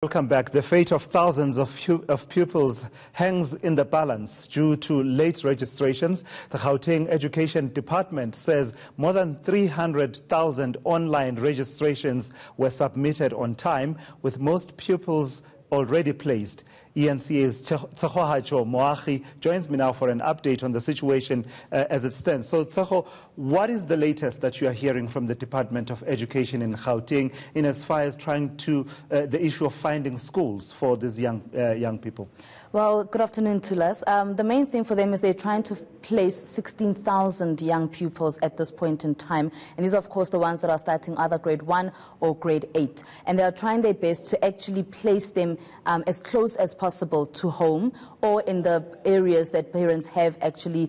Welcome back. The fate of thousands of pupils hangs in the balance due to late registrations. The Gauteng Education Department says more than 300,000 online registrations were submitted on time, with most pupils already placed. eNCA's Tshegohaco Moagi joins me now for an update on the situation as it stands. So, Tshego, what is the latest that you are hearing from the Department of Education in Gauteng in as far as trying to the issue of finding schools for these young people? Well, good afternoon, Tulas. The main thing for them is they're trying to place 16,000 young pupils at this point in time. And these are, of course, the ones that are starting either grade 1 or grade 8. And they are trying their best to actually place them as close as possible to home or in the areas that parents have actually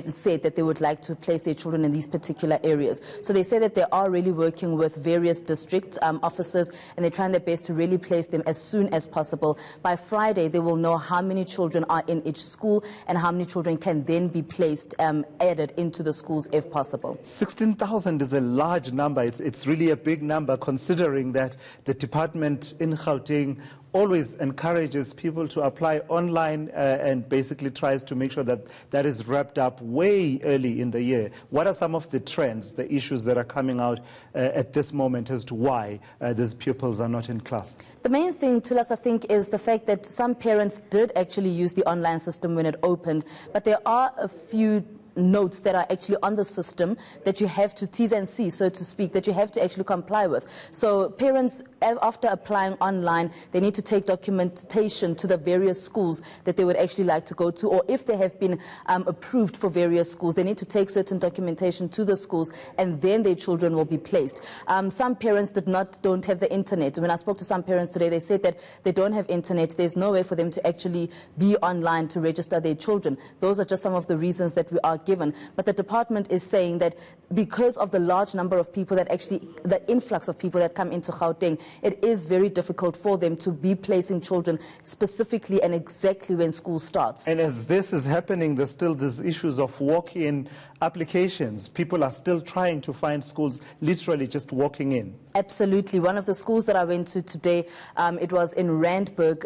said that they would like to place their children in these particular areas. So they say that they are really working with various district officers, and they're trying their best to really place them as soon as possible. By Friday, they will know how many children are in each school and how many children can then be placed, added into the schools if possible. 16,000 is a large number. It's really a big number, considering that the department in Gauteng always encourages people to apply online and basically tries to make sure that that is wrapped up way early in the year. What are some of the trends, the issues that are coming out at this moment as to why these pupils are not in class? The main thing, Tulas, I think, is the fact that some parents did actually use the online system when it opened, but there are a few notes that are actually on the system that you have to T's and C's, so to speak, that you have to actually comply with. So parents, after applying online, they need to take documentation to the various schools that they would actually like to go to, or if they have been approved for various schools, they need to take certain documentation to the schools, and then their children will be placed. Some parents don't have the internet. When I spoke to some parents today, they said that they don't have internet. There's no way for them to actually be online to register their children. Those are just some of the reasons that we are given. But the department is saying that because of the large number of people that actually, the influx of people that come into Gauteng, it is very difficult for them to be placing children specifically and exactly when school starts. And as this is happening, there's still these issues of walk-in applications. People are still trying to find schools, literally just walking in. Absolutely. One of the schools that I went to today, it was in Randburg,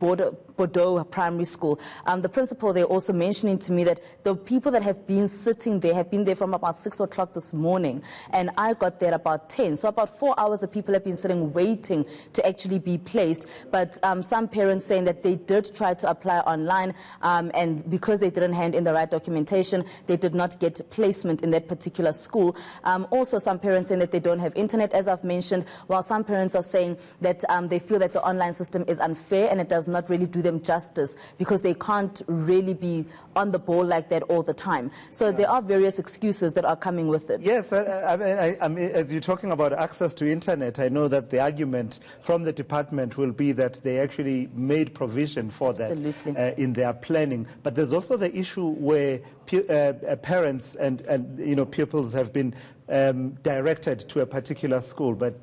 Bordeaux Primary School. The principal there also mentioning to me that the people that have been sitting there have been there from about 6 o'clock this morning, and I got there about 10. So about 4 hours the people have been sitting waiting to actually be placed. But some parents saying that they did try to apply online, and because they didn't hand in the right documentation, they did not get placement in that particular school. Also some parents saying that they don't have internet, as I've mentioned, while some parents are saying that they feel that the online system is unfair and it does not really do them justice because they can't really be on the ball like that all the time. So there are various excuses that are coming with it. Yes, I mean, as you're talking about access to internet, I know that the argument from the department will be that they actually made provision for that in their planning. But there's also the issue where parents and pupils have been directed to a particular school, but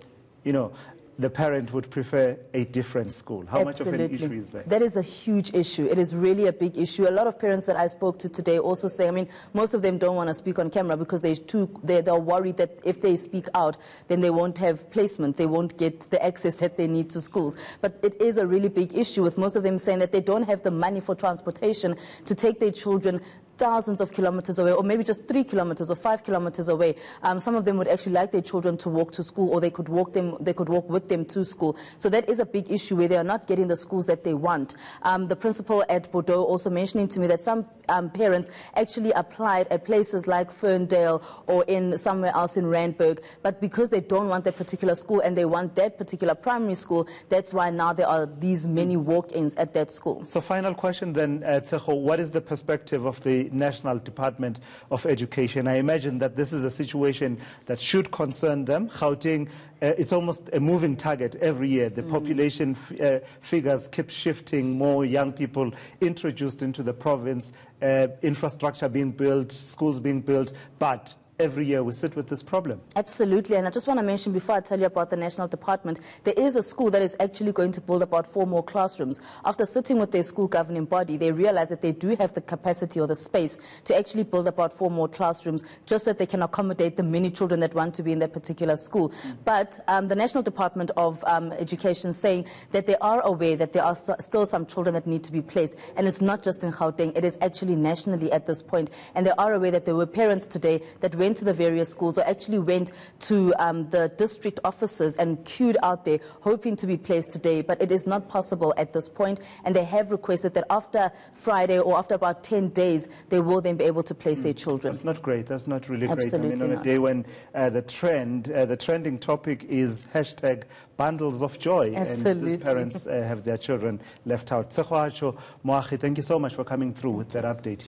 the parent would prefer a different school. How much of an issue is that? That is a huge issue. It is really a big issue. A lot of parents that I spoke to today also say, I mean, most of them don't want to speak on camera because they're worried that if they speak out, then they won't have placement. They won't get the access that they need to schools. But it is a really big issue, with most of them saying that they don't have the money for transportation to take their children thousands of kilometers away, or maybe just 3 kilometers or 5 kilometers away. Some of them would actually like their children to walk to school, or they could walk with them to school. So that is a big issue where they are not getting the schools that they want. The principal at Bordeaux also mentioning to me that some parents actually applied at places like Ferndale or in somewhere else in Randburg, but because they don't want that particular school and they want that particular primary school, that's why now there are these many walk-ins at that school. So final question then, Tshegohaco, what is the perspective of the National Department of Education? I imagine that this is a situation that should concern them. Gauteng, it's almost a moving target every year. The population figures keep shifting, more young people introduced into the province, infrastructure being built, schools being built, but every year we sit with this problem. Absolutely, and I just want to mention before I tell you about the National Department, there is a school that is actually going to build about 4 more classrooms. After sitting with their school governing body, they realize that they do have the capacity or the space to actually build about 4 more classrooms, just so that they can accommodate the many children that want to be in that particular school. But the National Department of Education saying that they are aware that there are still some children that need to be placed, and it's not just in Gauteng, it is actually nationally at this point, and they are aware that there were parents today that went to the various schools or actually went to the district offices and queued out there hoping to be placed today, but it is not possible at this point, and they have requested that after Friday or after about 10 days they will then be able to place their children. That's not great. That's not really Absolutely great. I mean, on a day when the trending topic is #bundles of joy, Absolutely. and these parents have their children left out. Tshegohaco Moagi, thank you so much for coming through with that update.